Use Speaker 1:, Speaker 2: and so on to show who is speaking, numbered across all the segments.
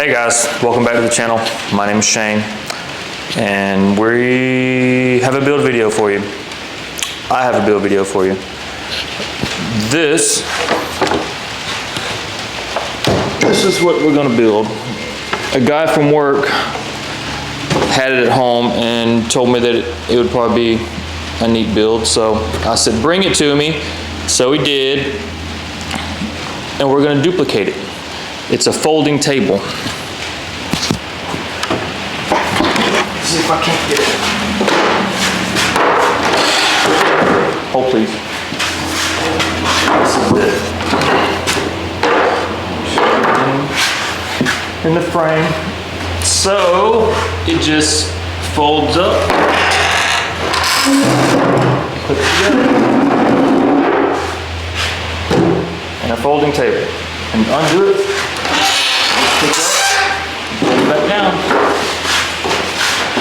Speaker 1: Hey guys, welcome back to the channel. My name is Shane, and we have a build video for you. I have a build video for you. This is what we're gonna build. A guy from work had it at home and told me that it would probably be a neat build, so I said bring it to me. So he did, and we're gonna duplicate it. It's a folding table. Let's see if I can't get it. Hold please. This is it. In the frame. So it just folds up. Put it together. And a folding table. And undo it. Pick it up. Fold it back down.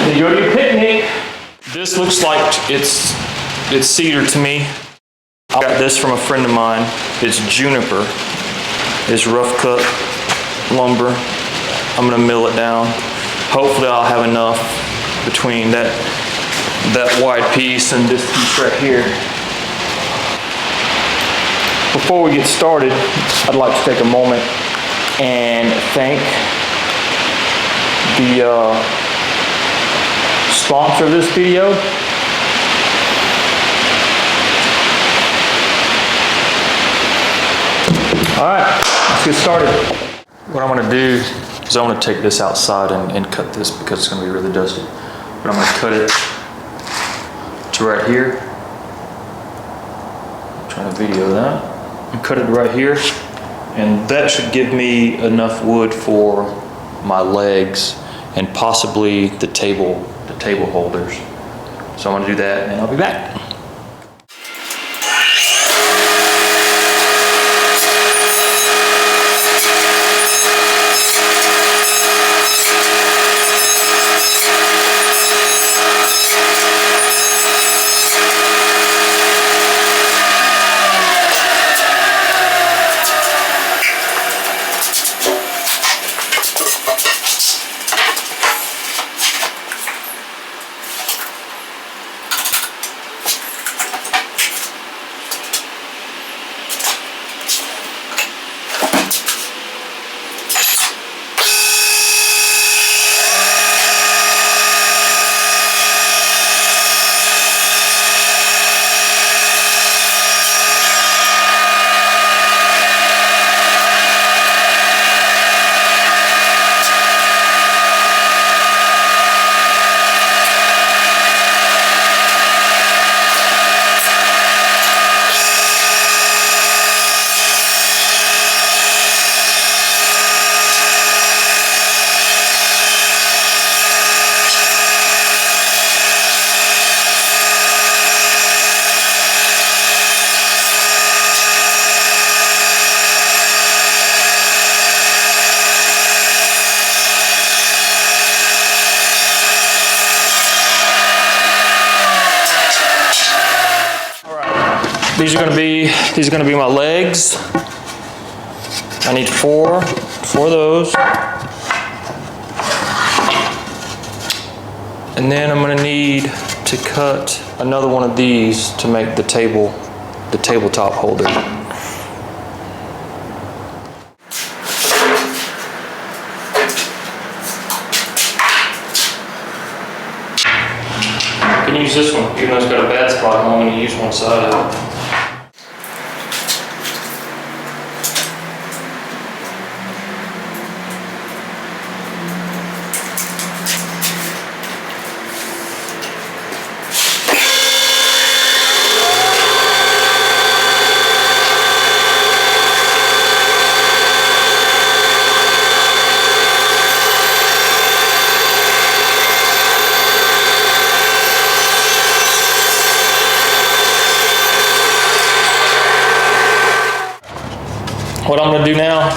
Speaker 1: And you go to your picnic. This looks like it's cedar to me. I got this from a friend of mine. It's juniper. It's rough cut lumber. I'm gonna mill it down. Hopefully I'll have enough between that wide piece and this piece right here. Before we get started, I'd like to take a moment and thank the sponsor of this video. All right, let's get started. What I'm gonna do is I'm gonna take this outside and cut this because it's gonna be really dusty. But I'm gonna cut it to right here. I'm trying to video that. And cut it right here. And that should give me enough wood for my legs and possibly the table holders. So I'm gonna do that and I'll be back. These are gonna be my legs. I need four of those. And then I'm gonna need to cut another one of these to make the tabletop holder. You can use this one, even though it's got a bad spot. I'm only gonna use one side of it. What I'm gonna do now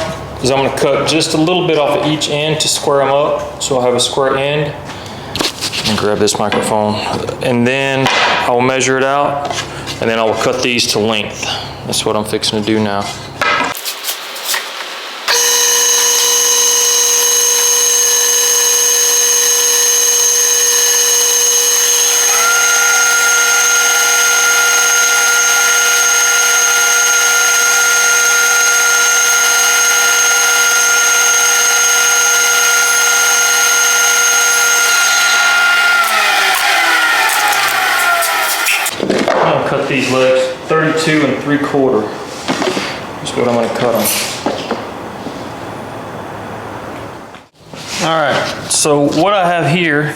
Speaker 1: is I'm gonna cut just a little bit off of each end to square them up, so I'll have a square end. And grab this microphone. And then I will measure it out, and then I will cut these to length. That's what I'm fixing to do now. these legs 32 3/4. That's what I'm gonna cut them. All right, so what I have here,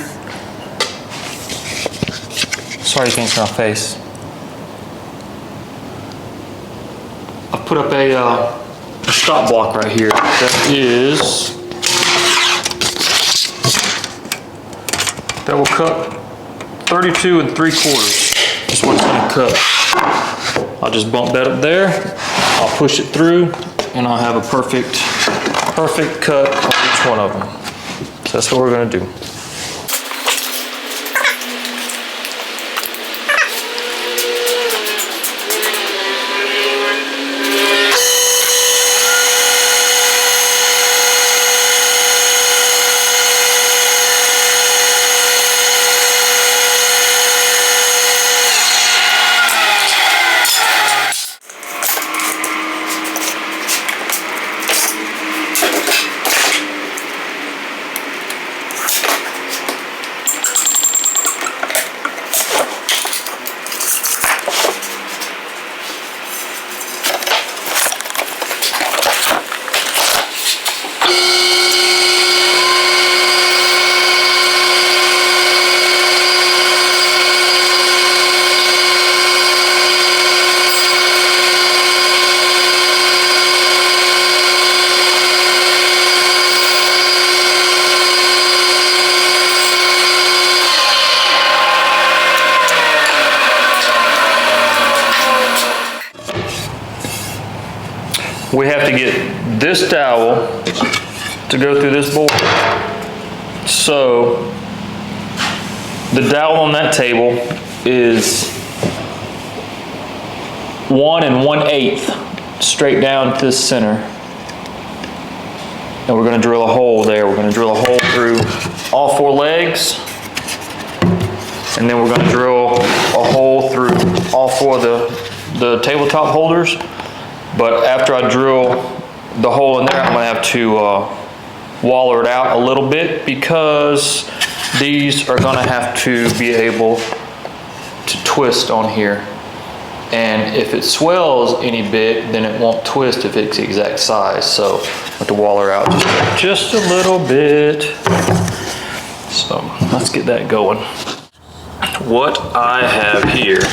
Speaker 1: sorry you can't see my face. I put up a stop block right here. That will cut 32 3/4. That's what it's gonna cut. I'll just bump that up there. I'll push it through, and I'll have a perfect cut on each one of them. So that's what we're gonna do. We have to get this dowel to go through this board. So the dowel on that table is 1 1/8 straight down to the center. And we're going to drill a hole there. We're going to drill a hole through all 4 legs. And then we're going to drill a hole through all 4 of the tabletop holders. But after I drill the hole in there, I'm going to have to waller it out a little bit, because these are going to have to be able to twist on here. And if it swells any bit, then it won't twist if it's the exact size. So I have to waller out just a little bit. So let's get that going. What I have here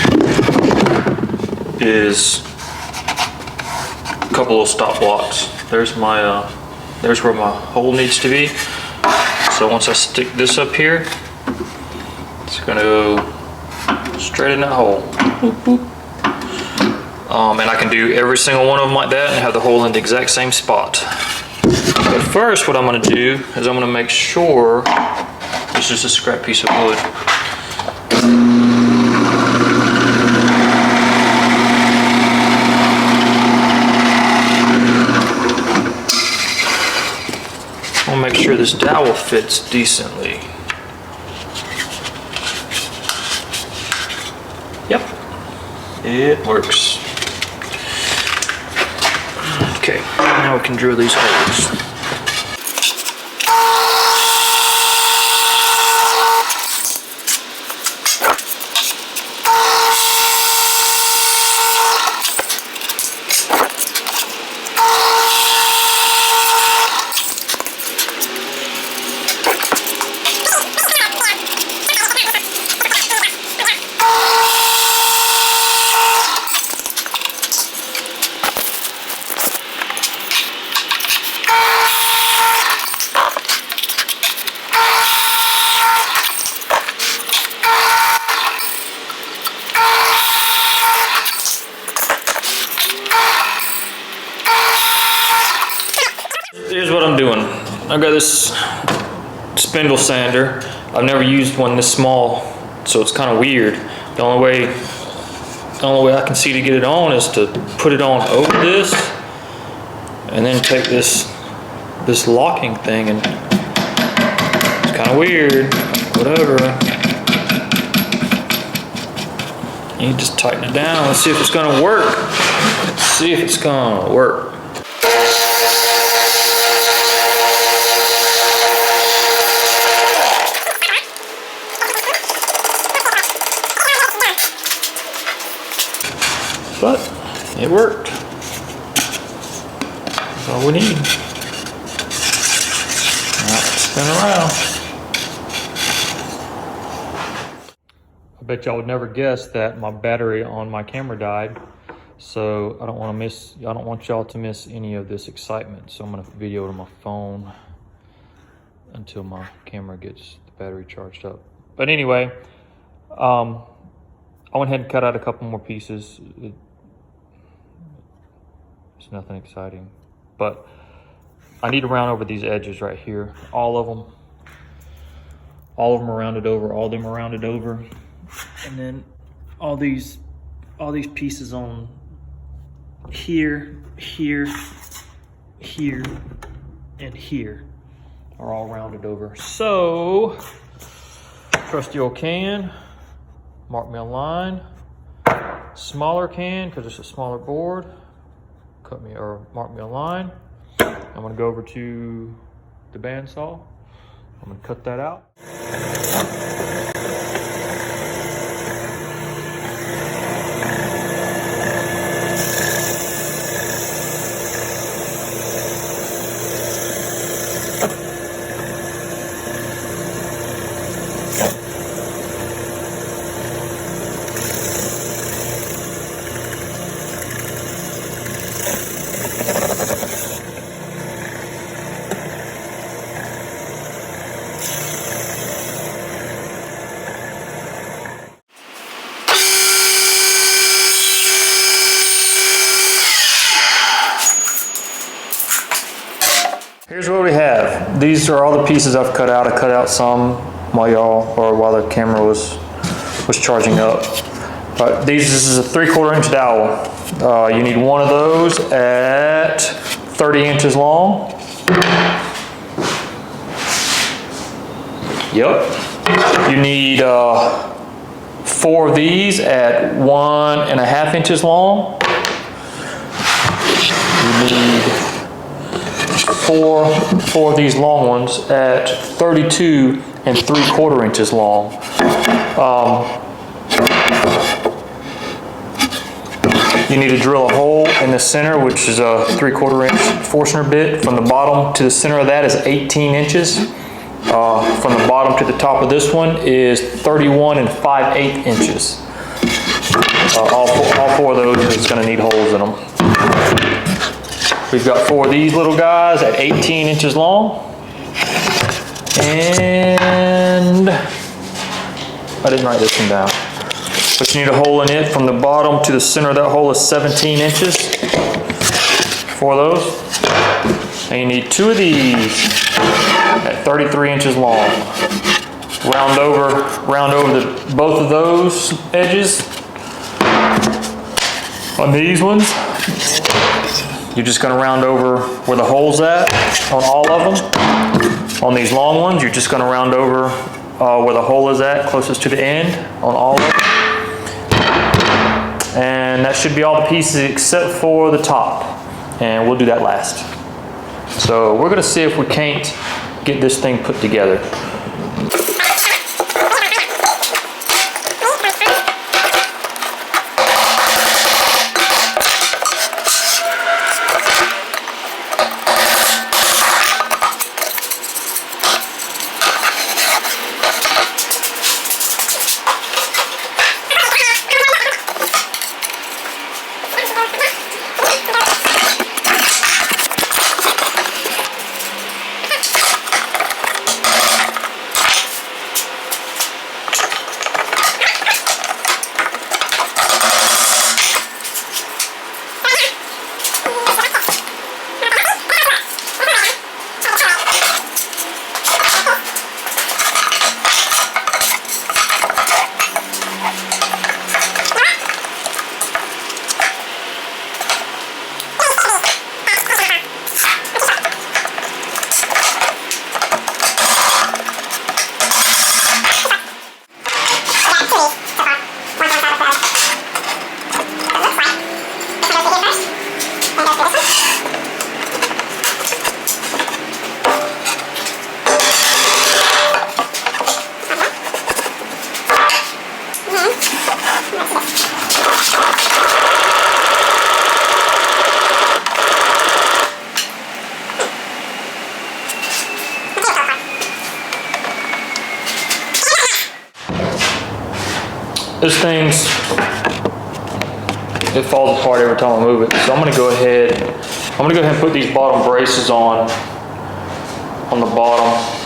Speaker 1: is a couple of stop blocks. There's my there's where my hole needs to be. So once I stick this up here, it's gonna go straight in that hole. Boop, boop. And I can do every single one of them like that and have the hole in the exact same spot. But first, what I'm gonna do is I'm gonna make sure this is a scrap piece of wood. I'll make sure this dowel fits decently. Yep, it works. Okay, now we can drill these holes. Here's what I'm doing. I've got this spindle sander. I've never used one this small, so it's kind of weird. The only way I can see to get it on is to put it on over this, and then take this locking thing, and it's kind of weird. Whatever. You just tighten it down. Let's see if it's gonna work. Let's see if it's gonna work. worked. That's all we need. Now spin around. I bet y'all would never guess that my battery on my camera died. So I don't want y'all to miss any of this excitement. So I'm gonna video to my phone until my camera gets the battery charged up. But anyway, I went ahead and cut out a couple more pieces. It's nothing exciting, but I need to round over these edges right here. All of them are rounded over. All of them are rounded over, and then all these pieces on here, here, here, and here are all rounded over. So, trusty old can, mark me a line. Smaller can, because it's a smaller board, mark me a line. I'm gonna go over to the bandsaw. I'm gonna cut that out. Here's what we have. These are all the pieces I've cut out. I cut out some while the camera was charging up. But this is a 3/4 inch dowel. You need one of those at 30 inches long. Yep. You need 4 of these at 1.5 inches long. You need four of these long ones at 32 3/4 inches long. You need to drill a hole in the center, which is a 3/4 inch Forstner bit. From the bottom to the center of that is 18 inches. From the bottom to the top of this one is 31 5/8 inches. All four of those is going to need holes in them. We've got 4 of these little guys at 18 inches long. And I didn't write this one down. But you need a hole in it. From the bottom to the center of that hole is 17 inches. 4 of those. And you need 2 of these at 33 inches long. Round over both of those edges. On these ones, you're just going to round over where the hole's at on all of them. On these long ones, you're just going to round over where the hole is at, closest to the end on all of them. And that should be all the pieces except for the top. And we'll do that last. So we're going to see if we can't get this thing put together. this thing's, it falls apart every time I move it. So I'm gonna go ahead and put these bottom braces on the bottom.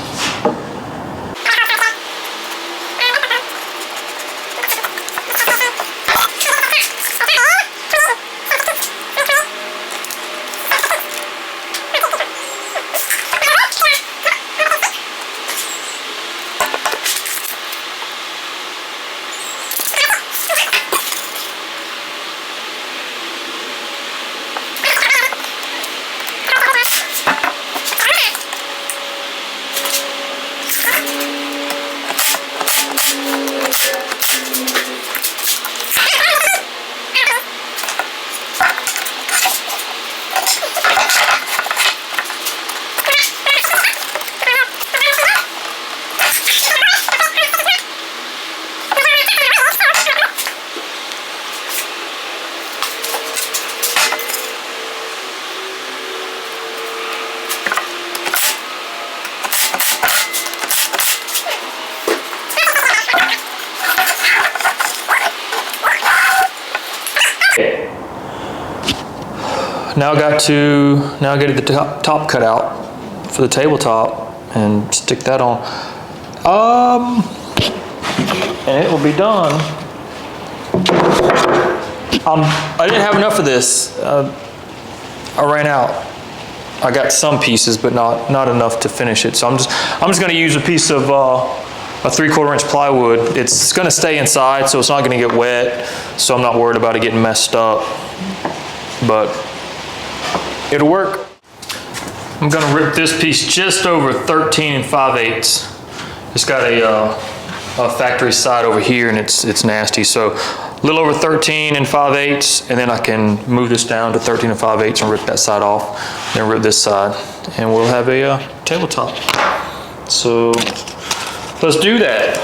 Speaker 1: Now I get the top cut out for the tabletop and stick that on. And it will be done. I didn't have enough of this. I ran out. I got some pieces, but not enough to finish it. So I'm just going to use a piece of a 3/4 inch plywood. It's going to stay inside, so it's not going to get wet. So I'm not worried about it getting messed up. But it'll work. I'm gonna rip this piece just over 13 5/8. It's got a factory side over here and it's nasty. So a little over 13 5/8, and then I can move this down to 13 5/8 and rip that side off, then rip this side, and we'll have a tabletop. So let's do that.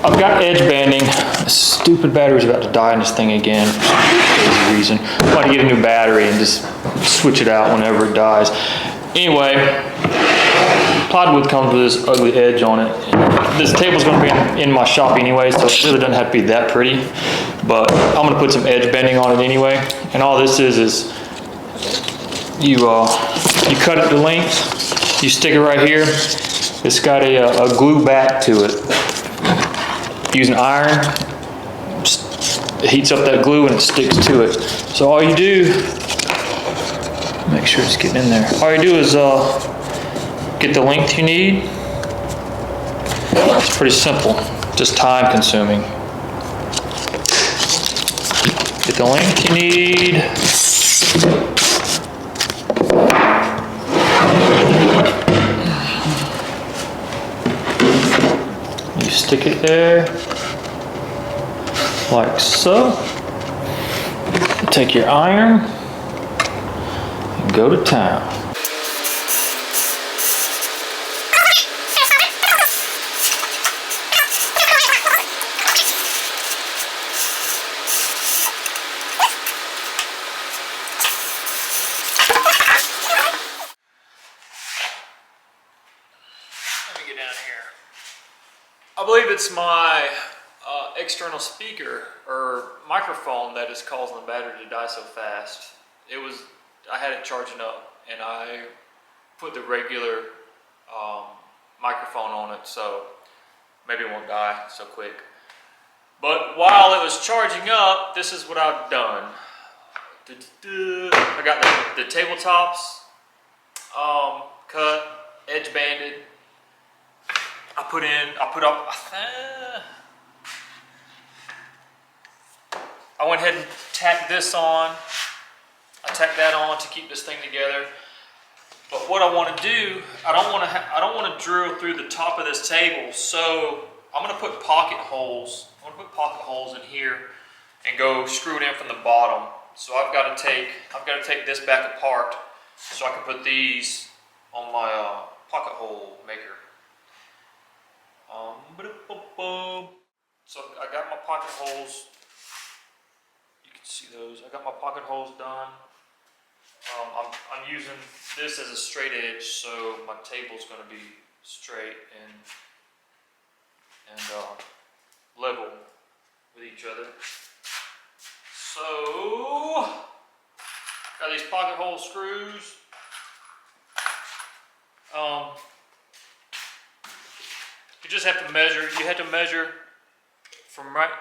Speaker 1: I've got edge banding. This stupid battery's about to die in this thing again for some crazy reason. I'm about to get a new battery and just switch it out whenever it dies. Anyway, plywood comes with this ugly edge on it. This table's going to be in my shop anyway, so it really doesn't have to be that pretty. But I'm going to put some edge bending on it anyway. And all this is you cut it to length, you stick it right here. It's got a glue back to it. Use an iron, it heats up that glue and it sticks to it. So all you do, make sure it's getting in there. All you do is get the length you need. It's pretty simple, just time consuming. Get the length you need. You stick it there, like so. Take your iron and go to town. Let me get down here. I believe it's my external speaker or microphone that is causing the battery to die so fast. I had it charging up and I put the regular microphone on it, so maybe it won't die so quick. But while it was charging up, this is what I've done. I got the tabletops cut, edge banded. I went ahead and tacked this on. I tacked that on to keep this thing together. But what I want to do, I don't want to drill through the top of this table, so I'm going to put pocket holes. I'm going to put pocket holes in here and go screw it in from the bottom. So I've got to take this back apart so I can put these on my pocket hole maker. So I got my pocket holes. You can see those. I got my pocket holes done. I'm using this as a straight edge, so my table's going to be straight and level with each other. So got these pocket hole screws. You just have to measure. You have to measure from right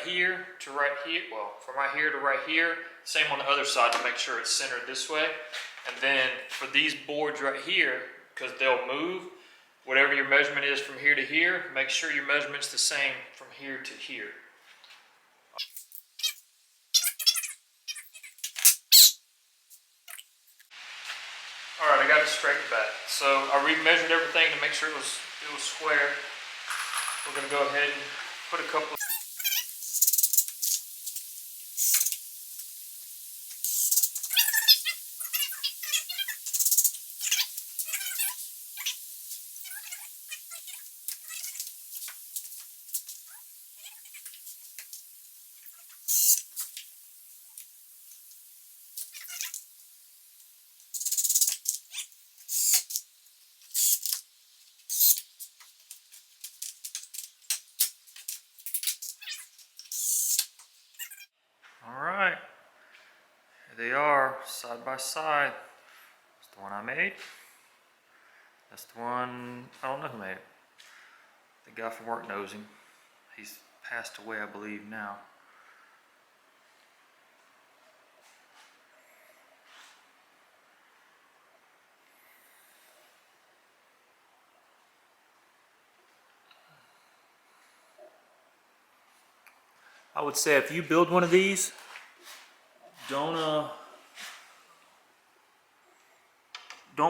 Speaker 1: here to right here. Well, from right here to right here. Same on the other side to make sure it's centered this way. And then for these boards right here, because they'll move, whatever your measurement is from here to here, make sure your measurement's the same from here to here. Alright, I got it straightened back. So I re-measured everything to make sure it was square. We're going to go ahead and put a couple of Alright, here they are, side by side. That's the one I made. That's the one, I don't know who made it. The guy from work knows him. He's passed away, I believe, now. I would say if you build one of these, don't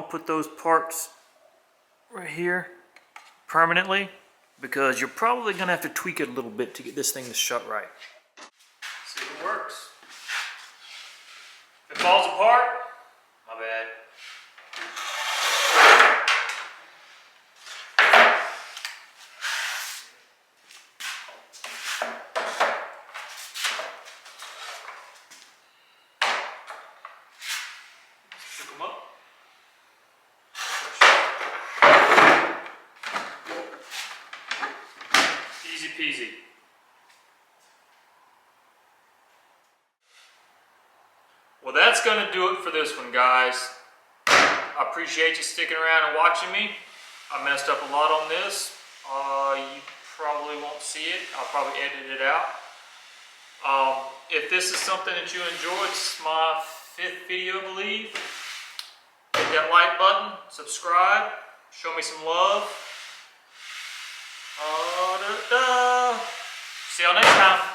Speaker 1: put those parts right here permanently, because you're probably gonna have to tweak it a little bit to get this thing to shut right. See if it works. If it falls apart, my bad. Shook them up. Easy peasy. Well, that's going to do it for this one, guys. I appreciate you sticking around and watching me. I messed up a lot on this. You probably won't see it. I'll probably edit it out. If this is something that you enjoyed, this is my 5th video, I believe. Hit that like button, subscribe, show me some love. See y'all next time.